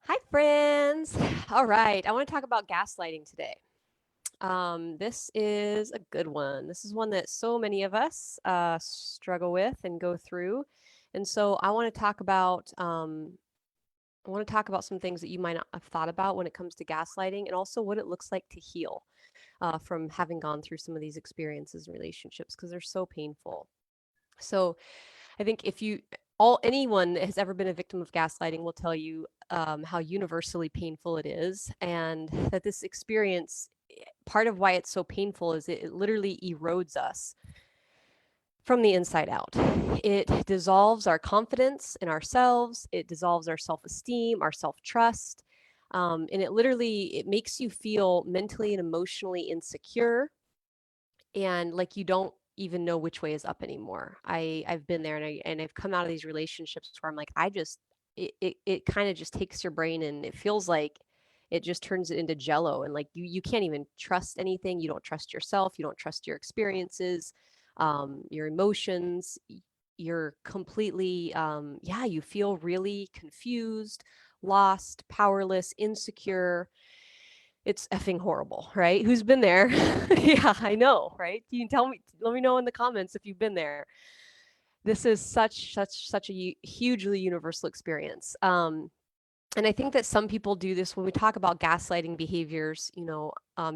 Hi, friends. All right, I want to talk about gaslighting today. This is a good one. This is one that so many of us struggle with and go through, and so I want to talk about some things that you might not have thought about when it comes to gaslighting, and also what it looks like to heal from having gone through some of these experiences and relationships because they're so painful. So, I think if you all anyone that has ever been a victim of gaslighting will tell you how universally painful it is, and that this experience, part of why it's so painful is it literally erodes us from the inside out. It dissolves our confidence in ourselves. It dissolves our self-esteem, our self-trust, and it makes you feel mentally and emotionally insecure and like you don't even know which way is up anymore. I've been there, and I've come out of these relationships where I'm like, it kind of just takes your brain, and it feels like it just turns it into jello, and like you can't even trust anything. You don't trust yourself, you don't trust your experiences, your emotions. You're completely yeah, you feel really confused, lost, powerless, insecure. It's effing horrible, right? Who's been there? Yeah, I know, right? You can tell me, let me know in the comments if you've been there. This is such a hugely universal experience. And I think that some people do this when we talk about gaslighting behaviors,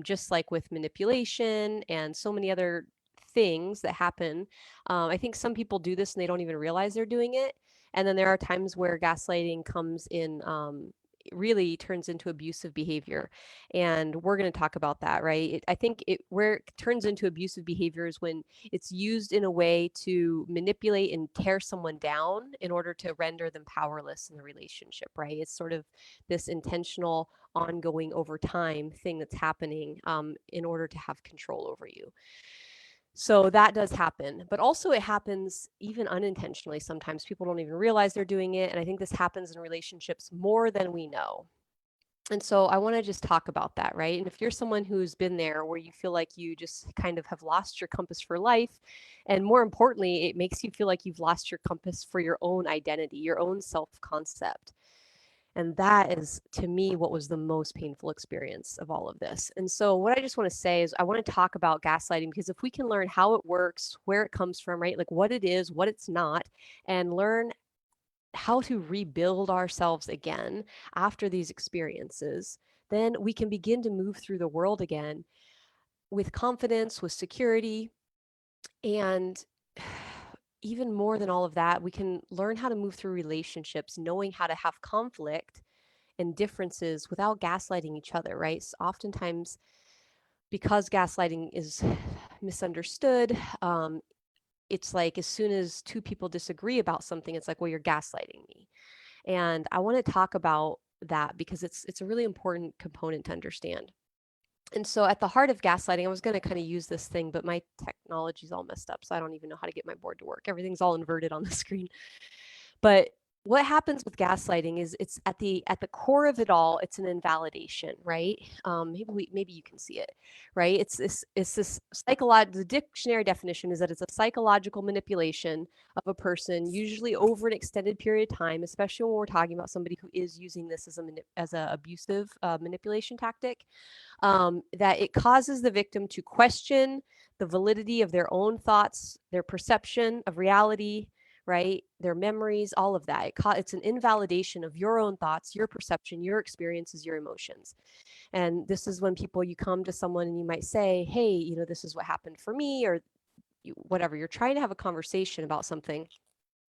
just like with manipulation and so many other things that happen. I think some people do this and they don't even realize they're doing it. And then there are times where gaslighting comes in, really turns into abusive behavior. And we're going to talk about that, right? I think where it turns into abusive behavior is when it's used in a way to manipulate and tear someone down in order to render them powerless in the relationship, right? It's sort of this intentional, ongoing, over time thing that's happening in order to have control over you. So that does happen, but also it happens even unintentionally. Sometimes people don't even realize they're doing it. And I think this happens in relationships more than we know. And so I want to just talk about that, right? And if you're someone who's been there where you feel like you just kind of have lost your compass for life, and more importantly, it makes you feel like you've lost your compass for your own identity, your own self concept. And that is, to me, what was the most painful experience of all of this. And so, what I just want to say is, I want to talk about gaslighting because if we can learn how it works, where it comes from, right? Like what it is, what it's not, and learn how to rebuild ourselves again after these experiences, then we can begin to move through the world again with confidence, with security, and even more than all of that, we can learn how to move through relationships, knowing how to have conflict and differences without gaslighting each other, right? So oftentimes, because gaslighting is misunderstood, it's like as soon as two people disagree about something, it's like, well, you're gaslighting me. And I want to talk about that because it's a really important component to understand. And so at the heart of gaslighting, I was going to kind of use this thing, but my technology's all messed up, so I don't even know how to get my board to work. Everything's all inverted on the screen. But what happens with gaslighting is it's at the core of it all, it's an invalidation, right? Maybe you can see it, right? It's this psychological. The dictionary definition is that it's a psychological manipulation of a person, usually over an extended period of time, especially when we're talking about somebody who is using this as a abusive manipulation tactic. That it causes the victim to question the validity of their own thoughts, their perception of reality, right? Their memories, all of that. It's an invalidation of your own thoughts, your perception, your experiences, your emotions. And this is when you come to someone and you might say, hey, this is what happened for me, or whatever. You're trying to have a conversation about something.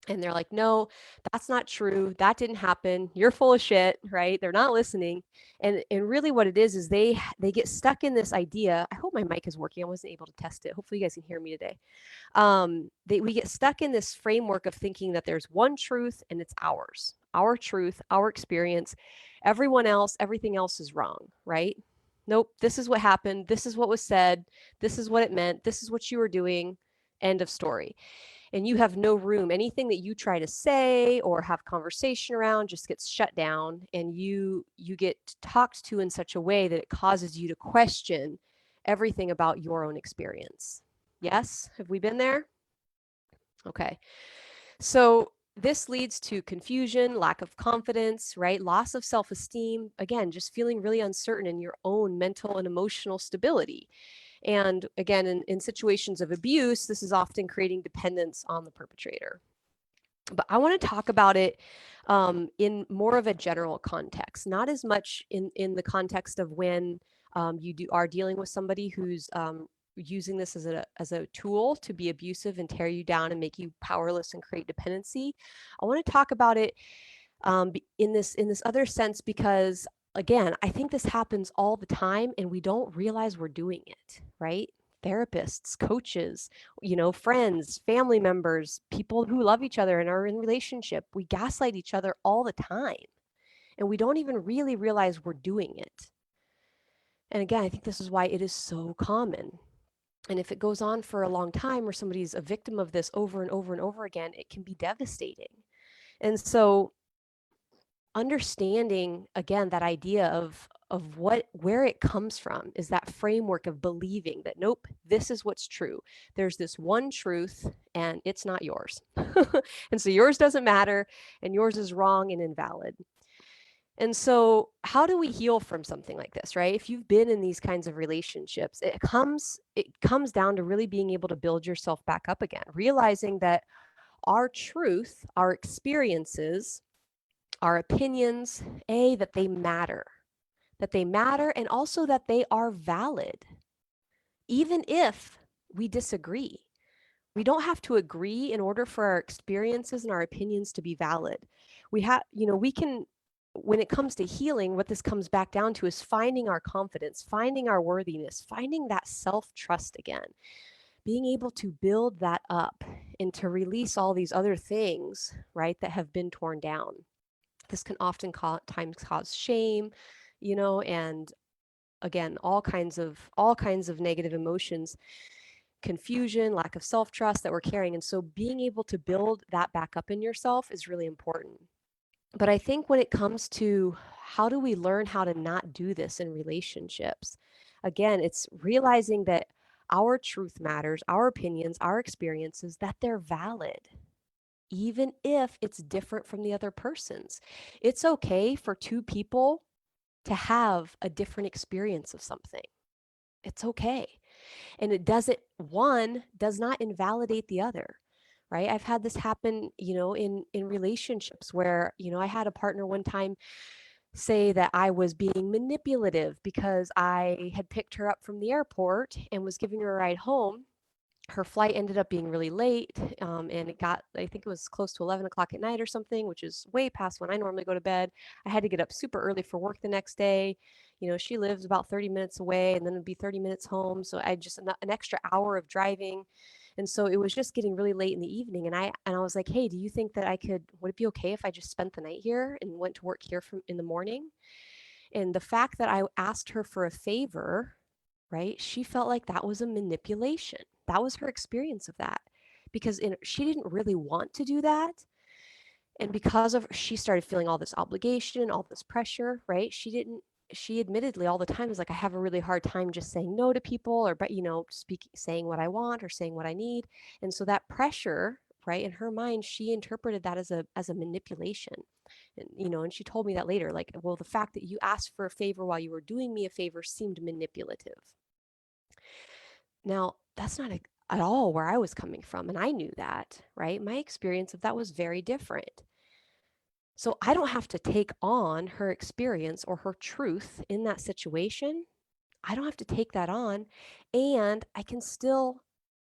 And they're like, no, that's not true. That didn't happen. You're full of shit, right? They're not listening. And really what it is they get stuck in this idea. I hope my mic is working. I wasn't able to test it. Hopefully you guys can hear me today. We get stuck in this framework of thinking that there's one truth and it's ours, our truth, our experience. Everyone else, everything else is wrong, right? Nope, this is what happened. This is what was said. This is what it meant. This is what you were doing. End of story. And you have no room. Anything that you try to say or have conversation around just gets shut down, and you get talked to in such a way that it causes you to question everything about your own experience. Yes? Have we been there? Okay. So this leads to confusion, lack of confidence, right? Loss of self esteem. Again, just feeling really uncertain in your own mental and emotional stability. And again, in situations of abuse, this is often creating dependence on the perpetrator. But I want to talk about it in more of a general context, not as much in the context of when are dealing with somebody who's using this as a tool to be abusive and tear you down and make you powerless and create dependency. I want to talk about it in this other sense because again, I think this happens all the time and we don't realize we're doing it, right? Therapists, coaches, friends, family members, people who love each other and are in relationship. We gaslight each other all the time and we don't even really realize we're doing it. And again, I think this is why it is so common. And if it goes on for a long time or somebody's a victim of this over and over and over again, it can be devastating. And so understanding again that idea of where it comes from is that framework of believing that nope, this is what's true. There's this one truth and it's not yours. And so yours doesn't matter and yours is wrong and invalid. And so how do we heal from something like this, right? If you've been in these kinds of relationships, it comes down to really being able to build yourself back up again, realizing that our truth, our experiences, our opinions, that they matter, and also that they are valid, even if we disagree. We don't have to agree in order for our experiences and our opinions to be valid. We can, when it comes to healing, what this comes back down to is finding our confidence, finding our worthiness, finding that self trust again, being able to build that up and to release all these other things, right, that have been torn down. This can often times cause shame, and again, all kinds of negative emotions, confusion, lack of self-trust that we're carrying. And so being able to build that back up in yourself is really important. But I think when it comes to how do we learn how to not do this in relationships, again, it's realizing that our truth matters, our opinions, our experiences, that they're valid even if it's different from the other person's. It's okay for two people to have a different experience of something. It's okay. And one does not invalidate the other, right? I've had this happen, in relationships where, I had a partner one time say that I was being manipulative because I had picked her up from the airport and was giving her a ride home. Her flight ended up being really late, and I think it was close to 11 o'clock at night or something, which is way past when I normally go to bed. I had to get up super early for work the next day. She lives about 30 minutes away and then it'd be 30 minutes home. So I just an extra hour of driving. And so it was just getting really late in the evening. And I was like, hey, do you think that would it be okay if I just spent the night here and went to work here in the morning? And the fact that I asked her for a favor, right? She felt like that was a manipulation. That was her experience of that because she didn't really want to do that. And because of she started feeling all this obligation, all this pressure, right? She admittedly all the time is like, I have a really hard time just saying no to people or, but, saying what I want or saying what I need. And so that pressure, right, in her mind, she interpreted that as a manipulation. And, and she told me that later, like, well, the fact that you asked for a favor while you were doing me a favor seemed manipulative. Now, that's not at all where I was coming from. And I knew that, right? My experience of that was very different. So I don't have to take on her experience or her truth in that situation. I don't have to take that on. And I can still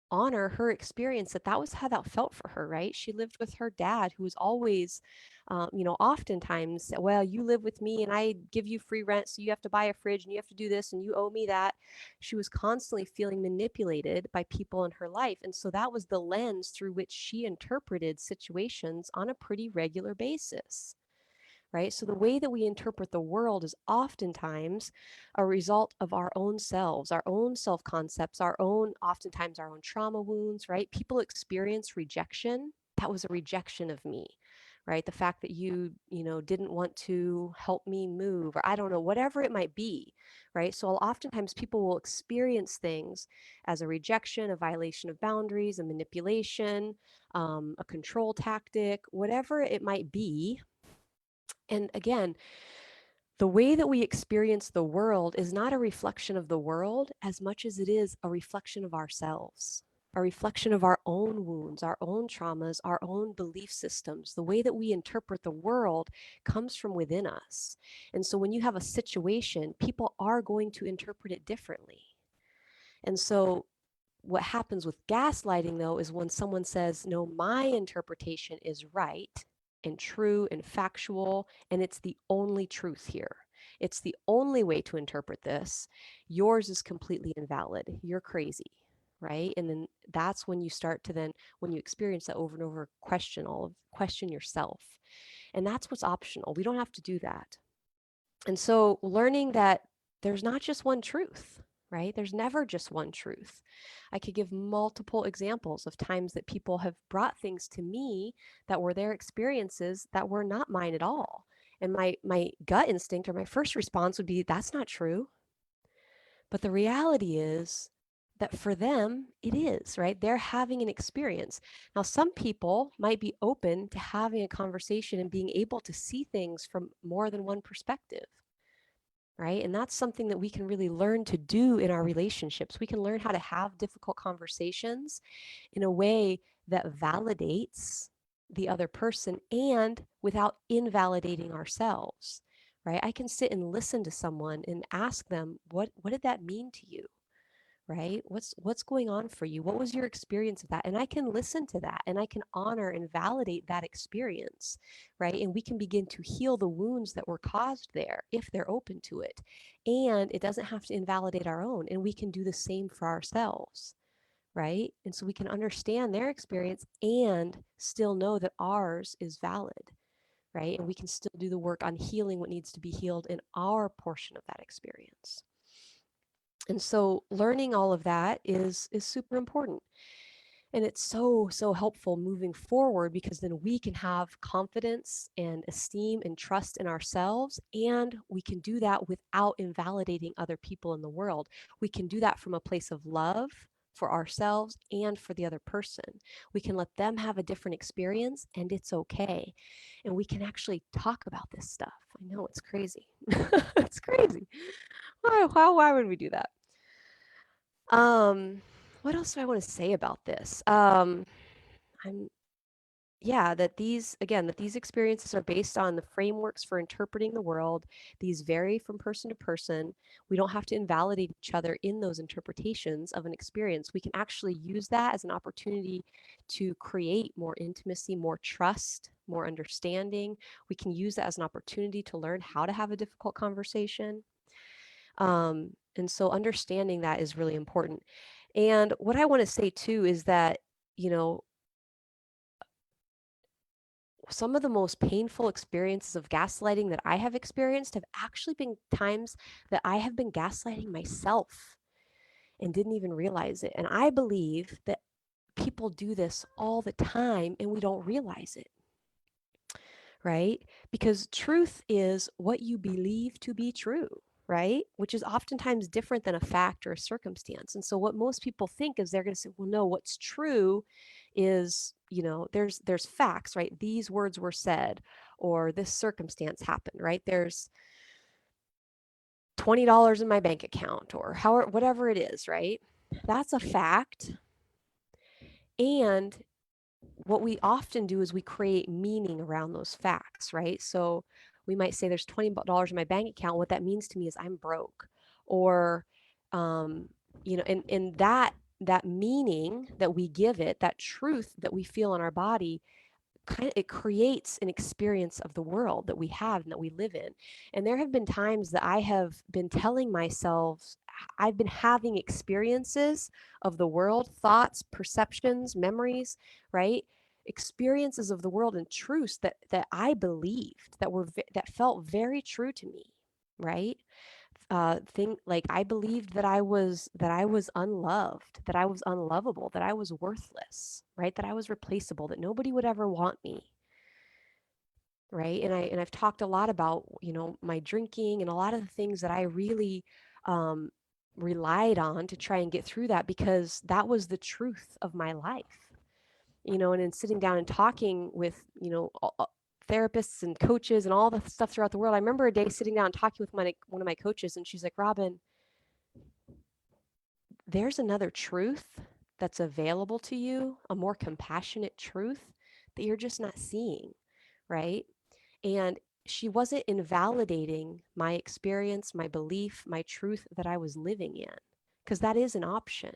honor her experience that was how that felt for her, right? She lived with her dad, who was always, oftentimes, well, you live with me and I give you free rent, so you have to buy a fridge and you have to do this and you owe me that. She was constantly feeling manipulated by people in her life. And so that was the lens through which she interpreted situations on a pretty regular basis. Right? So the way that we interpret the world is oftentimes a result of our own selves, our own self concepts, oftentimes our own trauma wounds, right? People experience rejection. That was a rejection of me, right? The fact that you didn't want to help me move, or I don't know, whatever it might be, right? So oftentimes people will experience things as a rejection, a violation of boundaries, a manipulation, a control tactic, whatever it might be. And again, the way that we experience the world is not a reflection of the world as much as it is a reflection of ourselves, a reflection of our own wounds, our own traumas, our own belief systems. The way that we interpret the world comes from within us. And so when you have a situation, people are going to interpret it differently. And so what happens with gaslighting, though, is when someone says, no, my interpretation is right and true and factual, and it's the only truth here. It's the only way to interpret this. Yours is completely invalid. You're crazy, right? And then that's when you start to then, when you experience that over and over, question yourself. And that's what's optional. We don't have to do that. And so learning that there's not just one truth, right? There's never just one truth. I could give multiple examples of times that people have brought things to me that were their experiences that were not mine at all. And my gut instinct or my first response would be, that's not true. But the reality is that for them, it is, right? They're having an experience. Now, some people might be open to having a conversation and being able to see things from more than one perspective, right? And that's something that we can really learn to do in our relationships. We can learn how to have difficult conversations in a way that validates the other person and without invalidating ourselves, right? I can sit and listen to someone and ask them, what did that mean to you? Right? What's going on for you? What was your experience of that? And I can listen to that and I can honor and validate that experience, right? And we can begin to heal the wounds that were caused there if they're open to it. And it doesn't have to invalidate our own. And we can do the same for ourselves, right? And so we can understand their experience and still know that ours is valid, right? And we can still do the work on healing what needs to be healed in our portion of that experience. And so learning all of that is super important. And it's so helpful moving forward because then we can have confidence and esteem and trust in ourselves. And we can do that without invalidating other people in the world. We can do that from a place of love for ourselves and for the other person. We can let them have a different experience and it's okay. And we can actually talk about this stuff. I know it's crazy. It's crazy. Why would we do that? What else do I want to say about this? I'm yeah, that these experiences are based on the frameworks for interpreting the world. These vary from person to person. We don't have to invalidate each other in those interpretations of an experience. We can actually use that as an opportunity to create more intimacy, more trust, more understanding. We can use that as an opportunity to learn how to have a difficult conversation. And so understanding that is really important. And what I want to say too is that, you know, some of the most painful experiences of gaslighting that I have experienced have actually been times that I have been gaslighting myself and didn't even realize it. And I believe that people do this all the time and we don't realize it, right? Because truth is what you believe to be true, right? Which is oftentimes different than a fact or a circumstance. And so what most people think is they're going to say, well, no, what's true is, there's facts, right? These words were said or this circumstance happened, right? There's $20 in my bank account or however, whatever it is, right? That's a fact. And what we often do is we create meaning around those facts, right? So we might say there's $20 in my bank account. What that means to me is I'm broke, or, and that meaning that we give it, that truth that we feel in our body, it creates an experience of the world that we have and that we live in. And there have been times that I have been telling myself, I've been having experiences of the world, thoughts, perceptions, memories, right? Experiences of the world and truths that I believed that felt very true to me, right? Thing like I believed that I was unloved, that I was unlovable, that I was worthless, right? That I was replaceable, that nobody would ever want me. right? I've talked a lot about, my drinking and a lot of the things that I really um, relied on to try and get through that, because that was the truth of my life. And in sitting down and talking with, therapists and coaches and all the stuff throughout the world. I remember a day sitting down and talking with one of my coaches, and she's like, Robin, there's another truth that's available to you, a more compassionate truth that you're just not seeing, right? And she wasn't invalidating my experience, my belief, my truth that I was living in, because that is an option.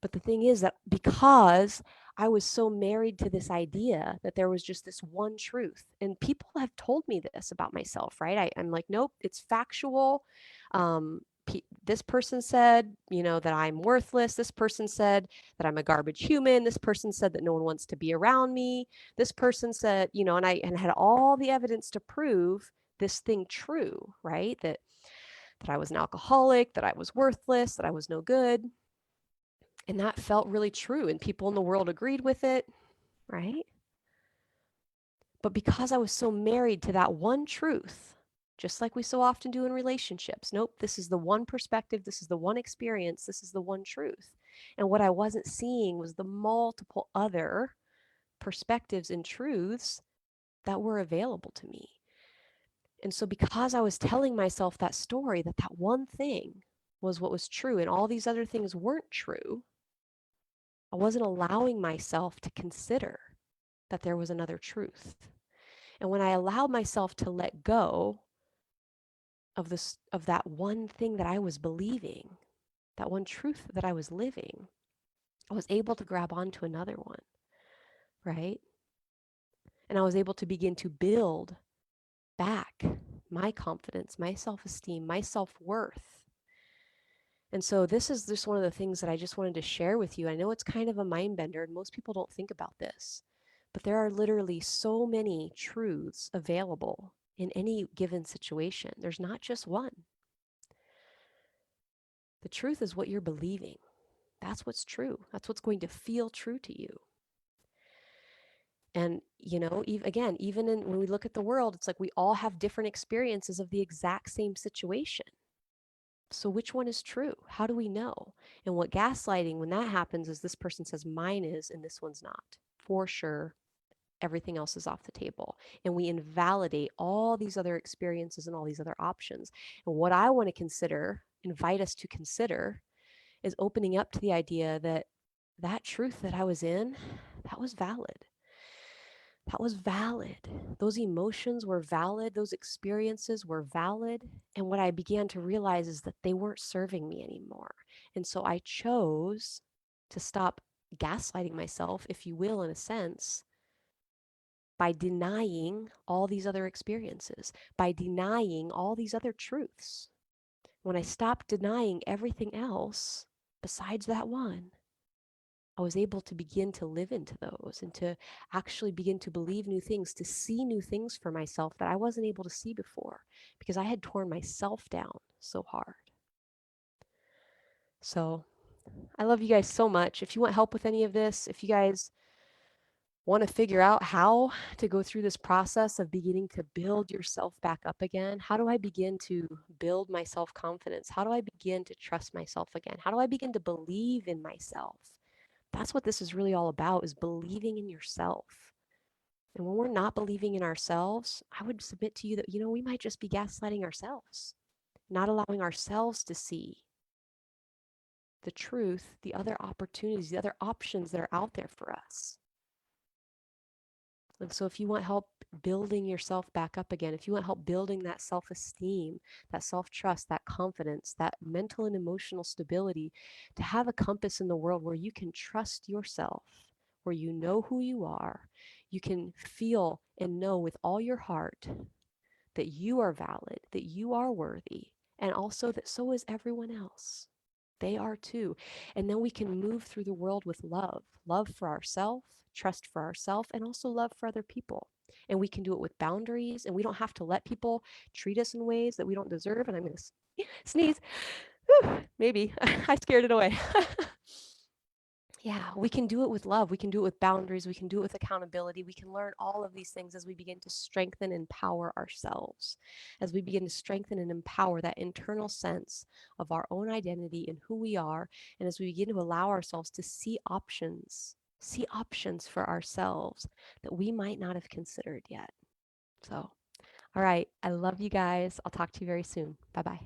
But the thing is that because I was so married to this idea that there was just this one truth, and people have told me this about myself, right? I'm like, nope, it's factual. This person said, that I'm worthless. This person said that I'm a garbage human. This person said that no one wants to be around me. This person said, and had all the evidence to prove this thing true, right? That I was an alcoholic, that I was worthless, that I was no good. And that felt really true, and people in the world agreed with it, right? But because I was so married to that one truth, just like we so often do in relationships, nope, this is the one perspective, this is the one experience, this is the one truth. And what I wasn't seeing was the multiple other perspectives and truths that were available to me. And so, because I was telling myself that story, that one thing was what was true and all these other things weren't true, I wasn't allowing myself to consider that there was another truth. And when I allowed myself to let go of that one thing that I was believing, that one truth that I was living, I was able to grab onto another one, right? And I was able to begin to build back my confidence, my self-esteem, my self-worth. And so this is just one of the things that I just wanted to share with you. I know it's kind of a mind bender, and most people don't think about this, but there are literally so many truths available in any given situation. There's not just one. The truth is what you're believing. That's what's true. That's what's going to feel true to you. And, again, even when we look at the world, it's like we all have different experiences of the exact same situation. So which one is true? How do we know? And what gaslighting, when that happens, is this person says mine is and this one's not. For sure, everything else is off the table. And we invalidate all these other experiences and all these other options. And what I want to invite us to consider, is opening up to the idea that that truth that I was in, that was valid. That was valid. Those emotions were valid. Those experiences were valid. And what I began to realize is that they weren't serving me anymore. And so I chose to stop gaslighting myself, if you will, in a sense, by denying all these other experiences, by denying all these other truths. When I stopped denying everything else besides that one, I was able to begin to live into those and to actually begin to believe new things, to see new things for myself that I wasn't able to see before, because I had torn myself down so hard. So I love you guys so much. If you want help with any of this, if you guys want to figure out how to go through this process of beginning to build yourself back up again, how do I begin to build my self-confidence? How do I begin to trust myself again? How do I begin to believe in myself? That's what this is really all about, is believing in yourself. And when we're not believing in ourselves, I would submit to you that, we might just be gaslighting ourselves, not allowing ourselves to see the truth, the other opportunities, the other options that are out there for us. And so if you want help building yourself back up again, if you want help building that self-esteem, that self-trust, that confidence, that mental and emotional stability, to have a compass in the world where you can trust yourself, where you know who you are, you can feel and know with all your heart that you are valid, that you are worthy, and also that so is everyone else. They are too. And then we can move through the world with love for ourselves, trust for ourselves, and also love for other people. And we can do it with boundaries, and we don't have to let people treat us in ways that we don't deserve. And I'm going to sneeze. Whew, maybe. I scared it away. Yeah, we can do it with love. We can do it with boundaries. We can do it with accountability. We can learn all of these things as we begin to strengthen and empower ourselves, as we begin to strengthen and empower that internal sense of our own identity and who we are, and as we begin to allow ourselves to see options for ourselves that we might not have considered yet. So, all right, I love you guys. I'll talk to you very soon. Bye bye.